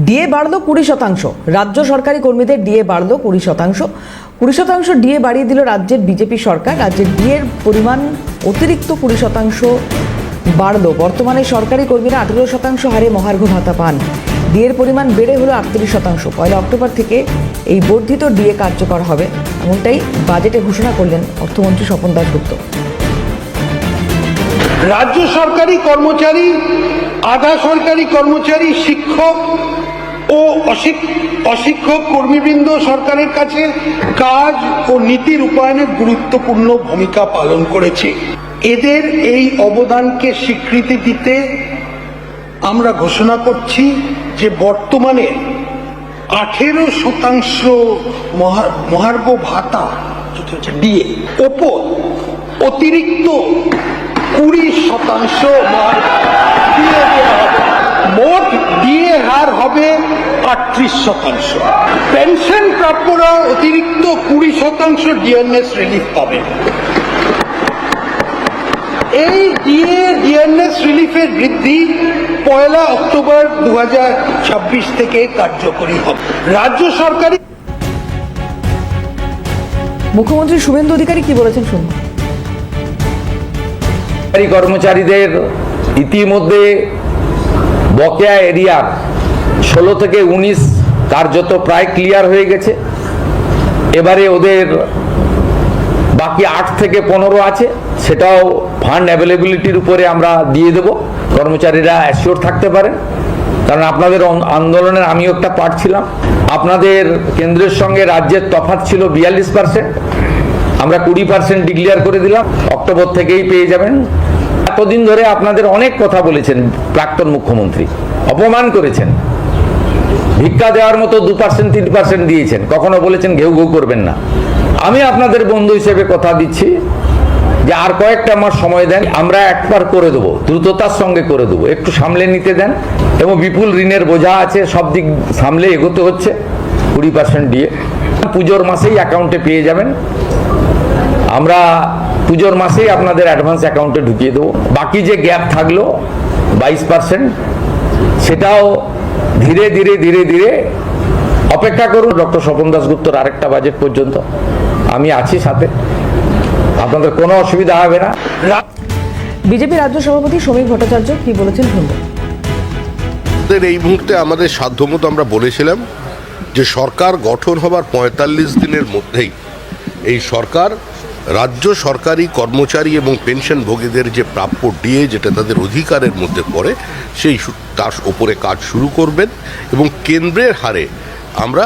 DA বাড়লো 20%। রাজ্য সরকারি কর্মীদের ডিএ বাড়লো 20%। 20% ডিএ বাড়িয়ে দিল রাজ্যের বিজেপি সরকার। রাজ্যের ডিএর পরিমাণ অতিরিক্ত 20% বাড়লো। বর্তমানে সরকারি কর্মীরা 18% হারে মহার্ঘ ভাতা পান। ডিএর পরিমাণ বেড়ে হলো 38%। 1 অক্টোবর থেকে এই বর্ধিত ডিএ কার্যকর হবে, এমনটাই বাজেটে ঘোষণা করলেন অর্থমন্ত্রী স্বপন দাশগুপ্ত। রাজ্য সরকারি কর্মচারী, আধা সরকারি কর্মচারী, শিক্ষক ও অশিক্ষক কর্মীবৃন্দ সরকারের কাছে কাজ ও নীতি রূপায়ণের গুরুত্বপূর্ণ ভূমিকা পালন করেছে। এদের এই অবদানকে স্বীকৃতি দিতে আমরা ঘোষণা করছি যে বর্তমানে 18% মহার্ঘ ভাতা ডিএ ওপর অতিরিক্ত 20% ডিএ দেওয়া হবে। মোট ডিএ হার হবে 38%। পেনশন প্রাপ্যরা অতিরিক্ত 20% ডিএনএস রিলিফ পাবে। এই ডিএনএস রিলিফের বৃদ্ধি 1 অক্টোবর 2026 থেকে কার্যকরী হবে। রাজ্য সরকারি মুখ্যমন্ত্রী শুভেন্দু অধিকারী কি বলেছেন শুনুন। কর্মচারীদের ইতিমধ্যে বকেয়া এরিয়ার 16 থেকে 19 কার্যত প্রায় ক্লিয়ার হয়ে গেছে। এবারে ওদের বাকি 8 থেকে 15 আছে, সেটাও ফান্ড অ্যাভেলেবিলিটির উপরে আমরা দিয়ে দেব। কর্মচারীরা অ্যাসিওর থাকতে পারেন, কারণ আপনাদের আন্দোলনের আমিও একটা পার্ট ছিলাম। আপনাদের কেন্দ্রের সঙ্গে রাজ্যের তফাৎ ছিল 42%, আমরা 20% ডিক্লেয়ার করে দিলাম। অক্টোবর থেকেই পেয়ে যাবেন। এতদিন ধরে আপনাদের অনেক কথা বলেছেন প্রাক্তন মুখ্যমন্ত্রী, অপমান করেছেন, ভিক্ষা দেওয়ার মতো 2% 3% দিয়েছেন, কখনো বলেছেন ঘেউ ঘেউ করবেন না। আমি আপনাদের বন্ধু হিসেবে কথা দিচ্ছি যে আর কয়েকটা মাস সময় দেন, আমরা একবার করে দেবো, দ্রুততার সঙ্গে করে দেবো। একটু সামলে নিতে দেন। এবং বিপুল ঋণের বোঝা আছে, সব দিক সামলে এগোতে হচ্ছে। 20% দিয়ে পুজোর মাসেই অ্যাকাউন্টে পেয়ে যাবেন। আমরা পুজোর মাসেই আপনাদের অ্যাডভান্স অ্যাকাউন্টে ঢুকিয়ে দেবো। বাকি যে গ্যাপ থাকলো 22%, সেটাও ধীরে ধীরে ধীরে ধীরে অপেক্ষা করুন ডক্টর স্বপন দাশগুপ্তর আরেকটা বাজেট পর্যন্ত। আমি আছি সাথে, আপনাদের কোনো অসুবিধা হবে না। বিজেপি রাজ্য সভাপতি শ্রমিক ভট্টাচার্য কি বলেছেন শুনুন। এই মুহূর্তে আমাদের সাধ্যমতো আমরা বলেছিলাম যে সরকার গঠন হবার 45 দিনের মধ্যেই এই সরকার রাজ্য সরকারি কর্মচারী এবং পেনশনভোগীদের যে প্রাপ্য ডিএ, যেটা তাদের অধিকারের মধ্যে পড়ে, তার ওপরে কাজ শুরু করবেন এবং কেন্দ্রের হারে আমরা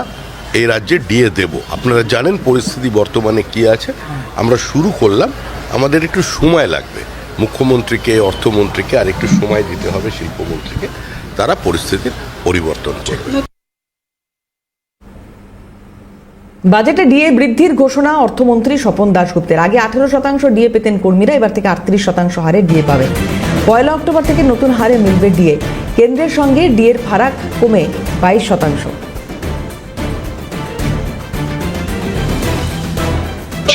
এই রাজ্যে ডিএ দেব। আপনারা জানেন পরিস্থিতি বর্তমানে কি আছে। আমরা শুরু করলাম, আমাদের একটু সময় লাগবে। মুখ্যমন্ত্রীকে, অর্থমন্ত্রীকে আর একটু সময় দিতে হবে, শিল্পমন্ত্রীকে, তারা পরিস্থিতির পরিবর্তন করবে। বাজেটে ডিএ বৃদ্ধির ঘোষণা অর্থমন্ত্রী স্বপন দাশগুপ্তের। আগে 18% ডিএ পেতেন কর্মীরা, এবার থেকে 38% হারে ডিএ পাবেন। 1 অক্টোবর থেকে নতুন হারে মিলবে ডিএ। কেন্দ্রের সঙ্গে ডিএর ফারাক কমে 22%।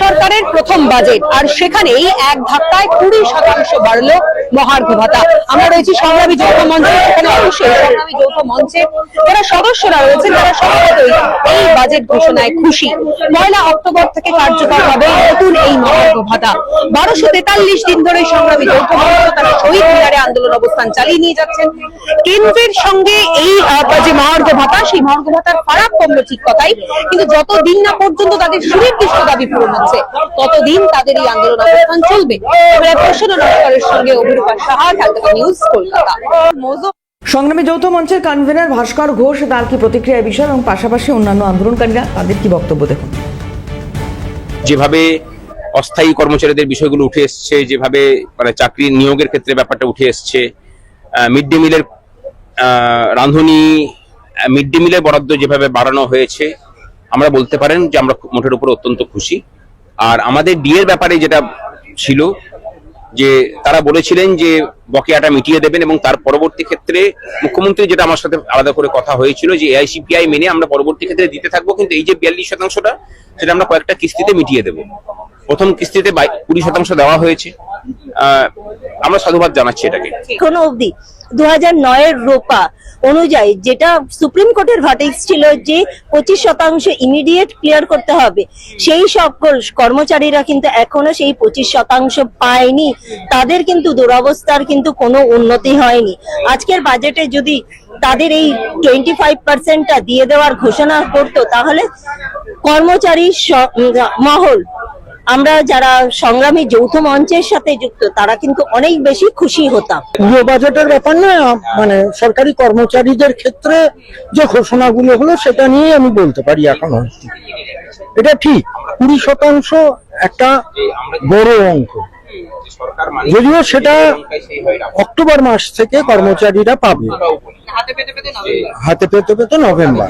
সরকারের প্রথম বাজেট, আর সেখানেই এক ধাক্কায় 20% বাড়লো মহার্ঘ ভাতা। আমরা রয়েছি সংগ্রামী যৌথ মঞ্চে, সেখানে অবশ্যই সংগ্রামী যৌথ মঞ্চে যারা সদস্যরা রয়েছেন তারা সকলেই এই বাজেট ঘোষণায় খুশি। 1 অক্টোবর থেকে কার্যকর হবে নতুন এই মহার্ঘ ভাতা। 1243 দিন ধরে সংগ্রামী যৌথ মঞ্চ তারা শহীদ মিনারে আন্দোলন অবস্থান চালিয়ে নিয়ে যাচ্ছেন। কেন্দ্রের সঙ্গে এই যে মহার্ঘ ভাতা, সেই মহার্ঘ ভাতার ফারাক কমলো ঠিক কথাই, কিন্তু যতদিন না পর্যন্ত তাদের সুনির্দিষ্ট দাবি পূরণ হচ্ছে ততদিন তাদের এই আন্দোলন অবস্থান চলবে। প্রসন্ন নস্করের সঙ্গে অভিরূপা সাহা, ক্যালকাটা নিউজ, কলকাতা। সংগ্রামী যৌথ মঞ্চের কনভেনর ভাস্কর ঘোষ তার কি প্রতিক্রিয়া বিষয় এবং পাশাপাশি অন্যান্য আন্দোলনকারীরা তাদের কি বক্তব্য দেখুন। যেভাবে অস্থায়ী কর্মচারীদের বিষয়গুলো উঠে এসছে, যেভাবে মানে চাকরি নিয়োগের ক্ষেত্রে ব্যাপারটা উঠে এসছে, মিড ডে মিলের রাঁধুনি মিড ডে মিলের বরাদ্দ যেভাবে বাড়ানো হয়েছে, আমরা বলতে পারেন যে আমরা মোটের উপর অত্যন্ত খুশি। আর আমাদের ডিএর ব্যাপারে যেটা ছিল যে তারা বলেছিলেন যে বকেয়াটা মিটিয়ে দেবেন, এবং তার পরবর্তী ক্ষেত্রে মুখ্যমন্ত্রী যেটা আমার সাথে আলাদা করে কথা হয়েছিল যে এআইসিপিআই মেনে আমরা পরবর্তী ক্ষেত্রে দিতে থাকবো, কিন্তু এই যে 42%টা সেটা আমরা কয়েকটা কিস্তিতে মিটিয়ে দেবো। প্রথম কিস্তিতে 20% দেওয়া হয়েছে। আমরা সাধুবাদ জানাচ্ছি এটাকে। এখনো অবধি 2009 এর রোপা অনুযায়ী যেটা সুপ্রিম কোর্টের ভার্ডিক্ট ছিল যে 25% ইমিডিয়েট ক্লিয়ার করতে হবে, সেই সকল কর্মচারীরা কিন্তু এখনো সেই 25% পায়নি। তাদের কিন্তু দুরবস্থার কিন্তু কোনো উন্নতি হয়নি। আজকের বাজেটে যদি তাদের এই 25%টা দিয়ে দেওয়ার ঘোষণা করতো তাহলে কর্মচারী মহল, আমরা যারা সংগ্রামী যৌথ মঞ্চের সাথে যুক্ত, তারা কিন্তু অনেক বেশি খুশি হতাম। পুরো বাজেটের ব্যাপার না, মানে সরকারি কর্মচারীদের ক্ষেত্রে যে ঘোষণাগুলো হলো সেটা নিয়ে আমি বলতে পারি এখন অবধি। এটা ঠিক 20% একটা বড় অঙ্ক, যদিও সেটা অক্টোবর মাস থেকে কর্মচারীরা পাবে, হাতে পেতে পেতে নভেম্বর।